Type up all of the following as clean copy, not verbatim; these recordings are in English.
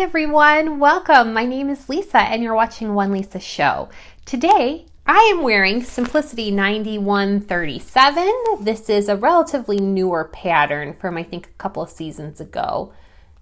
everyone, welcome. My name is Lisa and you're watching One Lisa Show. Today I am wearing Simplicity 9137. This is a relatively newer pattern from I think a couple of seasons ago.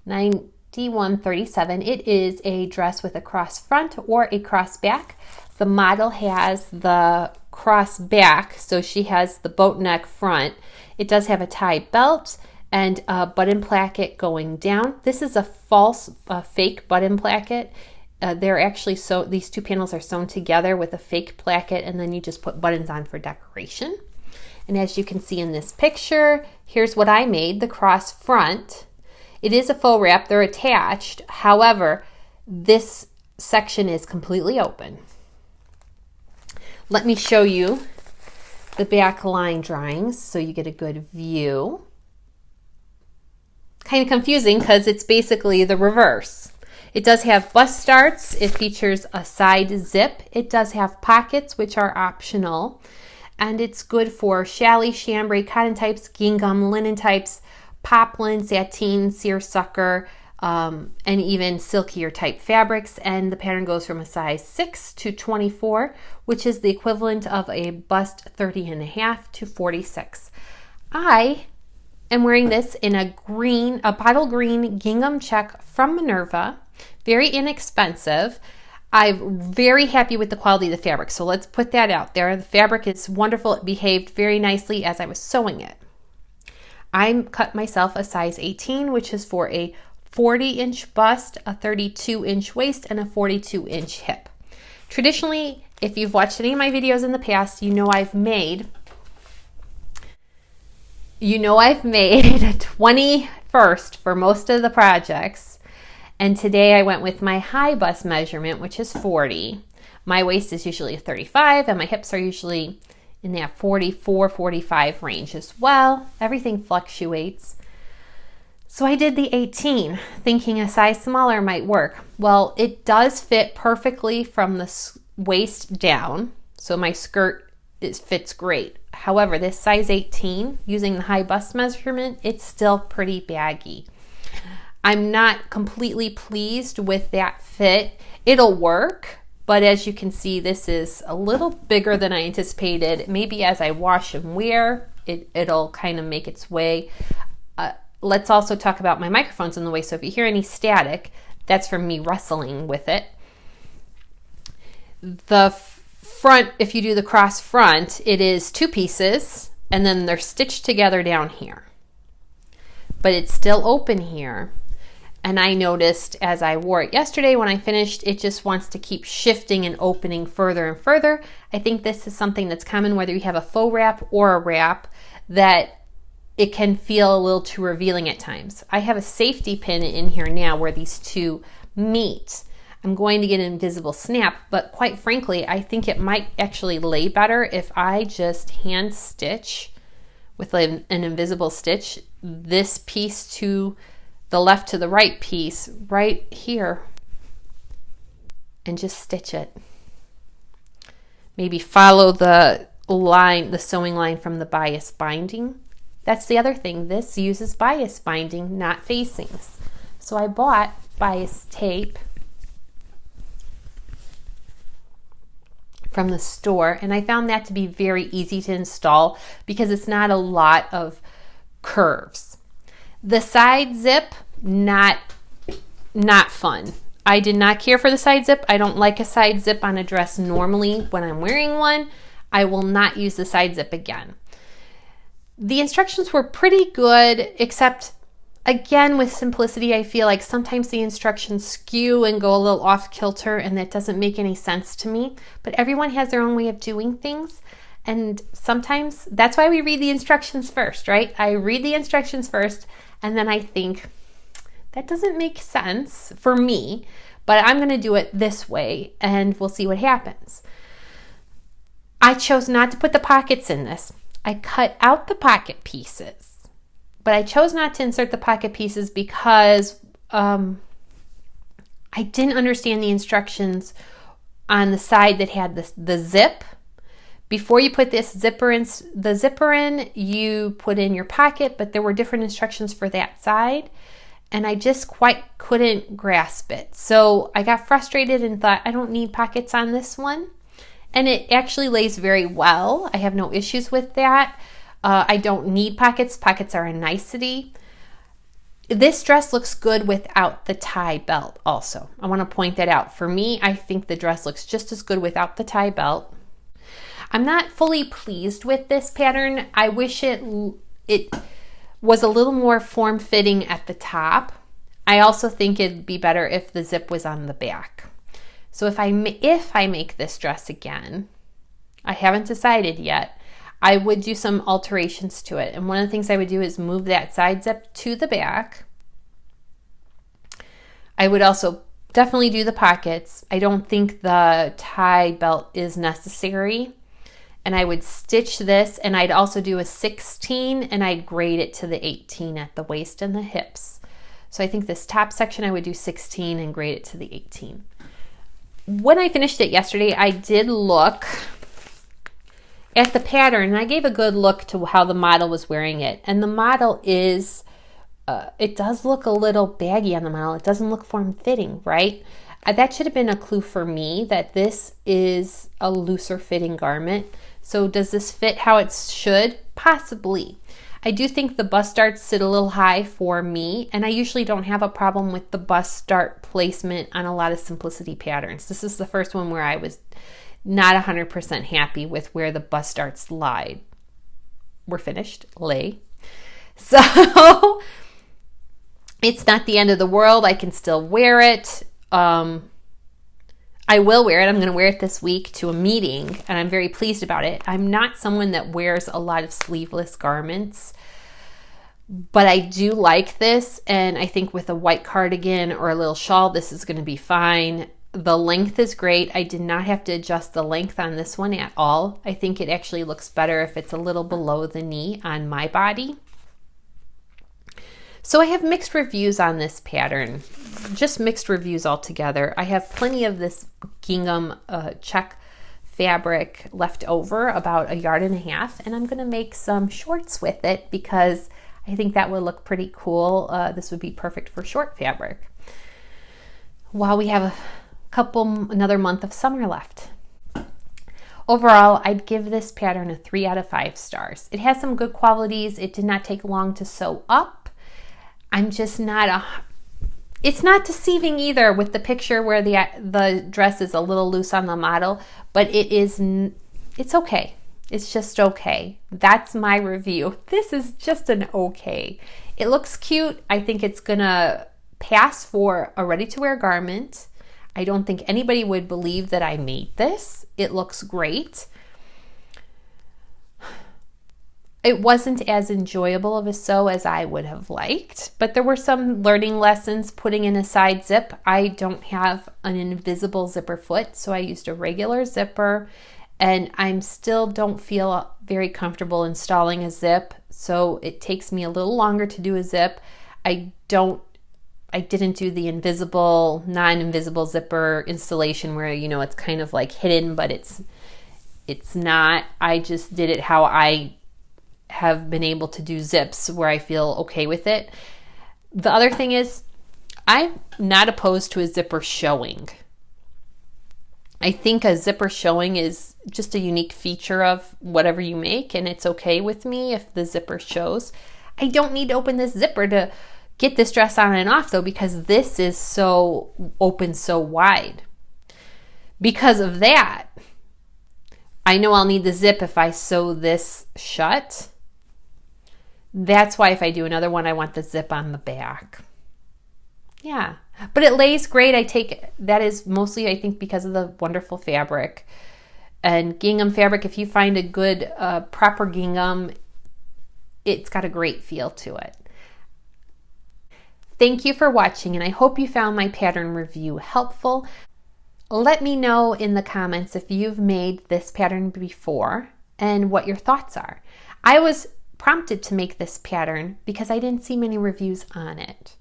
9137. It is a dress with a cross front or a cross back. The model has the cross back, so she has the boat neck front. It does have a tie belt and a button placket going down. This is a fake button placket. They're actually these two panels are sewn together with a fake placket, and then you just put buttons on for decoration. And as you can see in this picture, here's what I made, the cross front. It is a faux wrap, they're attached. However, this section is completely open. Let me show you the back line drawings so you get a good view. Kind of confusing because it's basically the reverse. It does have bust starts. It features a side zip. It does have pockets, which are optional. And it's good for challis, chambray, cotton types, gingham, linen types, poplin, sateen, seersucker, and even silkier type fabrics. And the pattern goes from a size 6 to 24, which is the equivalent of a bust 30.5 to 46. I am wearing this in a bottle green gingham check from Minerva. Very inexpensive. I'm very happy with the quality of the fabric, so let's put that out there. The fabric is wonderful. It behaved very nicely as I was sewing it. I cut myself a size 18, which is for a 40-inch bust, a 32-inch waist, and a 42-inch hip. Traditionally, if you've watched any of my videos in the past, you know I've made a 21st for most of the projects. And today I went with my high bust measurement, which is 40. My waist is usually a 35 and my hips are usually in that 44, 45 range as well. Everything fluctuates. So I did the 18, thinking a size smaller might work. Well, it does fit perfectly from the waist down. So my skirt fits great. However, this size 18, using the high bust measurement, it's still pretty baggy. I'm not completely pleased with that fit. It'll work, but as you can see, this is a little bigger than I anticipated. Maybe as I wash and wear, it'll kind of make its way. Let's also talk about my microphones in the way, so if you hear any static, that's from me wrestling with it. The front, if you do the cross front, it is two pieces and then they're stitched together down here, but it's still open here. And I noticed as I wore it yesterday when I finished, it just wants to keep shifting and opening further and further. I think this is something that's common whether you have a faux wrap or a wrap, that it can feel a little too revealing at times. I have a safety pin in here now where these two meet. I'm going to get an invisible snap, but quite frankly, I think it might actually lay better if I just hand stitch with an invisible stitch this piece to the left to the right piece right here and just stitch it. Maybe follow the sewing line from the bias binding. That's the other thing. This uses bias binding, not facings. So I bought bias tape from the store, and I found that to be very easy to install because it's not a lot of curves. The side zip, not fun. I did not care for the side zip. I don't like a side zip on a dress normally when I'm wearing one. I will not use the side zip again. The instructions were pretty good, except again with Simplicity, I feel like sometimes the instructions skew and go a little off kilter, and that doesn't make any sense to me. But everyone has their own way of doing things. And sometimes that's why we read the instructions first, right? I read the instructions first, and then I think, that doesn't make sense for me, but I'm going to do it this way, and we'll see what happens. I chose not to put the pockets in this. I cut out the pocket pieces, but I chose not to insert the pocket pieces because I didn't understand the instructions on the side that had the zip. Before you put the zipper in, you put in your pocket, but there were different instructions for that side. and I just quite couldn't grasp it. So I got frustrated and thought, I don't need pockets on this one. And it actually lays very well. I have no issues with that. I don't need pockets. Pockets are a nicety. This dress looks good without the tie belt also. I want to point that out. For me, I think the dress looks just as good without the tie belt. I'm not fully pleased with this pattern. I wish it was a little more form-fitting at the top. I also think it'd be better if the zip was on the back. So if I make this dress again, I haven't decided yet, I would do some alterations to it. And one of the things I would do is move that side zip to the back. I would also definitely do the pockets. I don't think the tie belt is necessary. And I would stitch this, and I'd also do a 16, and I'd grade it to the 18 at the waist and the hips. So I think this top section I would do 16 and grade it to the 18. When I finished it yesterday, I did look at the pattern, and I gave a good look to how the model was wearing it. And the model is, it does look a little baggy on the model. It doesn't look form-fitting, right? That should have been a clue for me that this is a looser fitting garment. So does this fit how it should? Possibly. I do think the bust darts sit a little high for me, and I usually don't have a problem with the bust dart placement on a lot of simplicity patterns. This is the first one where I was not 100% happy with where the bust darts lay. So it's not the end of the world. I can still wear it. I will wear it. I'm going to wear it this week to a meeting, and I'm very pleased about it. I'm not someone that wears a lot of sleeveless garments, but I do like this, and I think with a white cardigan or a little shawl, this is going to be fine. The length is great. I did not have to adjust the length on this one at all. I think it actually looks better if it's a little below the knee on my body. So I have mixed reviews on this pattern, just mixed reviews altogether. I have plenty of this gingham check fabric left over, about 1.5 yards, and I'm going to make some shorts with it because I think that would look pretty cool. This would be perfect for short fabric while we have another month of summer left. Overall, I'd give this pattern a 3 out of 5 stars. It has some good qualities. It did not take long to sew up. I'm just not it's not deceiving either with the picture where the dress is a little loose on the model, but it's okay. It's just okay. That's my review. This is just an okay. It looks cute. I think it's gonna pass for a ready-to-wear garment. I don't think anybody would believe that I made this. It looks great. It wasn't as enjoyable of a sew as I would have liked, but there were some learning lessons putting in a side zip. I don't have an invisible zipper foot, so I used a regular zipper, and I still don't feel very comfortable installing a zip, so it takes me a little longer to do a zip. I didn't do the invisible, non-invisible zipper installation where, it's kind of like hidden, but it's not. I just did it how I have been able to do zips, where I feel okay with it. The other thing is, I'm not opposed to a zipper showing. I think a zipper showing is just a unique feature of whatever you make, and it's okay with me if the zipper shows. I don't need to open this zipper to get this dress on and off though, because this is so open, so wide. Because of that, I know I'll need the zip if I sew this shut. That's why if I do another one, I want the zip on the back. Yeah, but it lays great. That is mostly, I think, because of the wonderful fabric. And gingham fabric, if you find a good proper gingham, it's got a great feel to it. Thank you for watching, and I hope you found my pattern review helpful. Let me know in the comments if you've made this pattern before and what your thoughts are. I was prompted to make this pattern because I didn't see many reviews on it.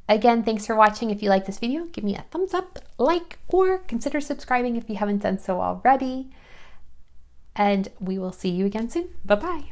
Again, thanks for watching. If you like this video, give me a thumbs up, like, or consider subscribing if you haven't done so already. And we will see you again soon. Bye-bye.